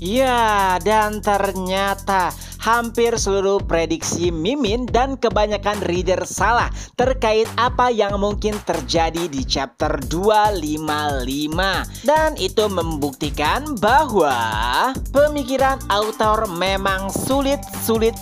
Ya, dan ternyata hampir seluruh prediksi Mimin dan kebanyakan reader salah terkait apa yang mungkin terjadi di chapter 255. Dan itu membuktikan bahwa pemikiran author memang sulit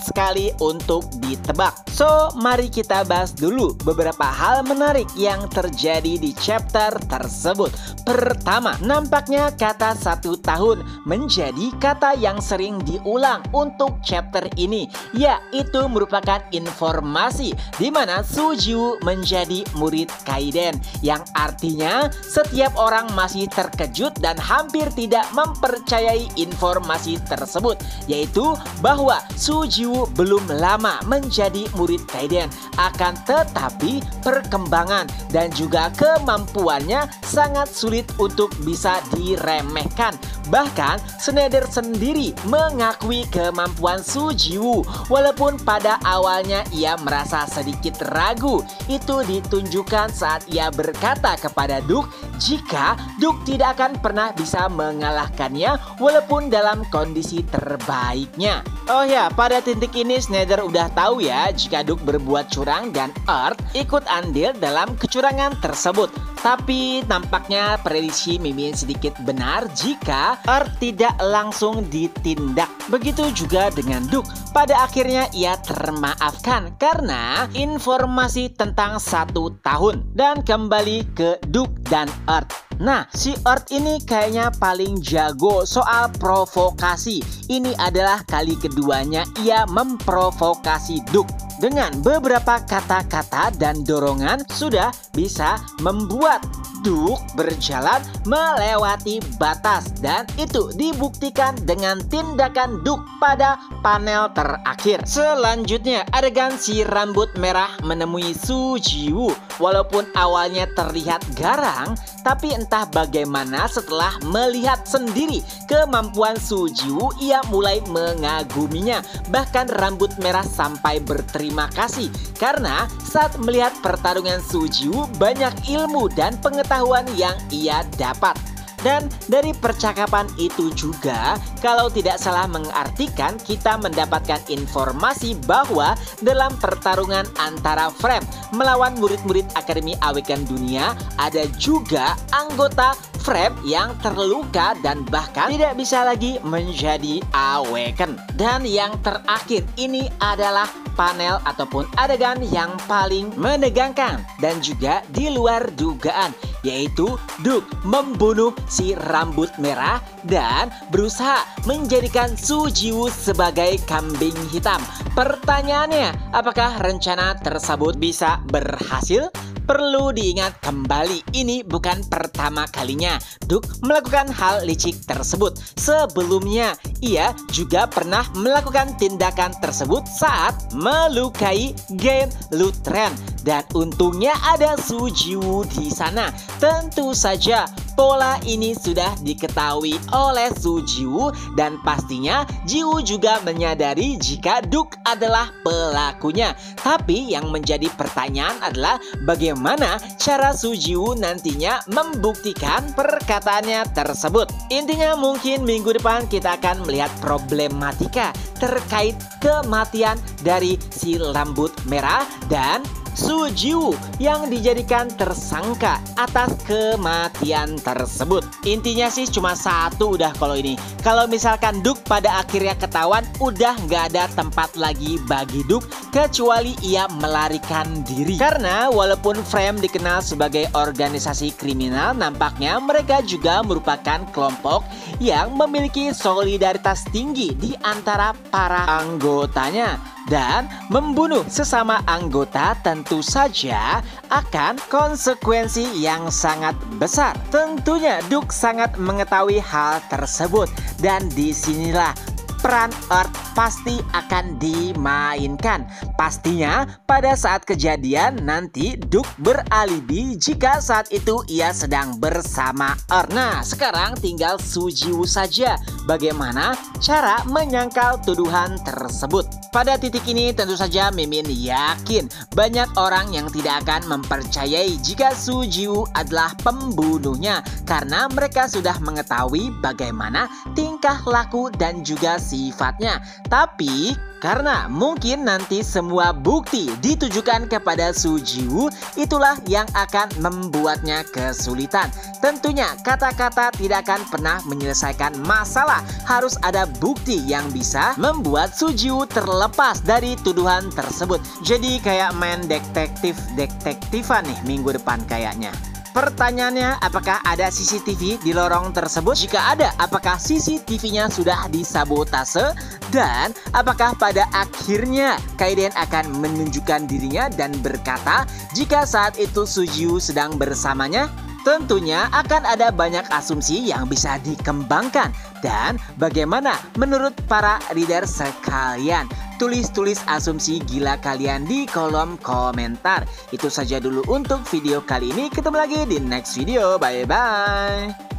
sekali untuk ditebak. So, mari kita bahas dulu beberapa hal menarik yang terjadi di chapter tersebut. Pertama, nampaknya kata 1 tahun menjadi kata yang sering diulang untuk chapter ini. Ya, itu merupakan informasi di mana Sujiwoo menjadi murid Kaiden, yang artinya setiap orang masih terkejut dan hampir tidak mempercayai informasi tersebut, yaitu bahwa Sujiwoo belum lama menjadi murid Kaiden. Akan tetapi perkembangan dan juga kemampuannya sangat sulit untuk bisa diremehkan. Bahkan Schneider sendiri mengakui kemampuan Sujiwoo, walaupun pada awalnya ia merasa sedikit ragu. Itu ditunjukkan saat ia berkata kepada Duke jika Duke tidak akan pernah bisa mengalahkannya walaupun dalam kondisi terbaiknya. Oh ya, pada titik ini Schneider udah tahu ya jika Duke berbuat curang dan Earth ikut andil dalam kecurangan tersebut. Tapi nampaknya prediksi Mimin sedikit benar jika Earth tidak langsung ditindak. Begitu juga dengan Duke. Pada akhirnya ia termaafkan karena informasi tentang 1 tahun. Dan kembali ke Duke dan Earth. Nah, si Earth ini kayaknya paling jago soal provokasi. Ini adalah kali keduanya ia memprovokasi Duke. Dengan beberapa kata-kata dan dorongan sudah bisa membuat Duke berjalan melewati batas, dan itu dibuktikan dengan tindakan Duke pada panel terakhir. Selanjutnya adegan si rambut merah menemui Sujiwoo. Walaupun awalnya terlihat garang, tapi entah bagaimana setelah melihat sendiri kemampuan Sujiwoo, ia mulai mengaguminya. Bahkan rambut merah sampai berterima kasih karena saat melihat pertarungan Sujiwoo banyak ilmu dan pengetahuan yang ia dapat. Dan dari percakapan itu juga, kalau tidak salah mengartikan, kita mendapatkan informasi bahwa dalam pertarungan antara Frame melawan murid-murid Akademi Awaken Dunia, ada juga anggota Frame yang terluka dan bahkan tidak bisa lagi menjadi Awaken. Dan yang terakhir ini adalah panel ataupun adegan yang paling menegangkan dan juga di luar dugaan, yaitu Duke membunuh si rambut merah dan berusaha menjadikan Sujiwoo sebagai kambing hitam. Pertanyaannya, apakah rencana tersebut bisa berhasil? Perlu diingat kembali, ini bukan pertama kalinya Duke melakukan hal licik tersebut. Sebelumnya, ia juga pernah melakukan tindakan tersebut saat melukai Gen Lutren. Dan untungnya ada Sujiwoo di sana. Tentu saja pola ini sudah diketahui oleh Sujiwoo dan pastinya Jiwoo juga menyadari jika Duke adalah pelakunya. Tapi yang menjadi pertanyaan adalah bagaimana cara Sujiwoo nantinya membuktikan perkataannya tersebut. Intinya mungkin minggu depan kita akan melihat problematika terkait kematian dari si rambut merah dan Sujiwoo yang dijadikan tersangka atas kematian tersebut. Intinya sih cuma satu udah kalau ini. Kalau misalkan Duke pada akhirnya ketahuan, udah nggak ada tempat lagi bagi Duke kecuali ia melarikan diri. Karena walaupun Frame dikenal sebagai organisasi kriminal, nampaknya mereka juga merupakan kelompok yang memiliki solidaritas tinggi di antara para anggotanya. Dan membunuh sesama anggota tentu saja akan konsekuensi yang sangat besar. Tentunya Duke sangat mengetahui hal tersebut. Dan disinilah peran Earth pasti akan dimainkan. Pastinya pada saat kejadian nanti Duke beralibi jika saat itu ia sedang bersama Earth. Nah, sekarang tinggal Sujiwoo saja bagaimana cara menyangkal tuduhan tersebut. Pada titik ini tentu saja Mimin yakin banyak orang yang tidak akan mempercayai jika Sujiwoo adalah pembunuhnya karena mereka sudah mengetahui bagaimana tingkah laku dan juga sifatnya. Tapi karena mungkin nanti semua bukti ditujukan kepada Sujiwoo, itulah yang akan membuatnya kesulitan. Tentunya kata-kata tidak akan pernah menyelesaikan masalah. Harus ada bukti yang bisa membuat Sujiwoo terlepas dari tuduhan tersebut. Jadi kayak main detektifan nih minggu depan kayaknya. Pertanyaannya, apakah ada CCTV di lorong tersebut? Jika ada, apakah CCTV-nya sudah disabotase? Dan apakah pada akhirnya Kaeden akan menunjukkan dirinya dan berkata jika saat itu Sujiwoo sedang bersamanya? Tentunya akan ada banyak asumsi yang bisa dikembangkan. Dan bagaimana menurut para reader sekalian? Tulis asumsi gila kalian di kolom komentar. Itu saja dulu untuk video kali ini. Ketemu lagi di next video. Bye-bye.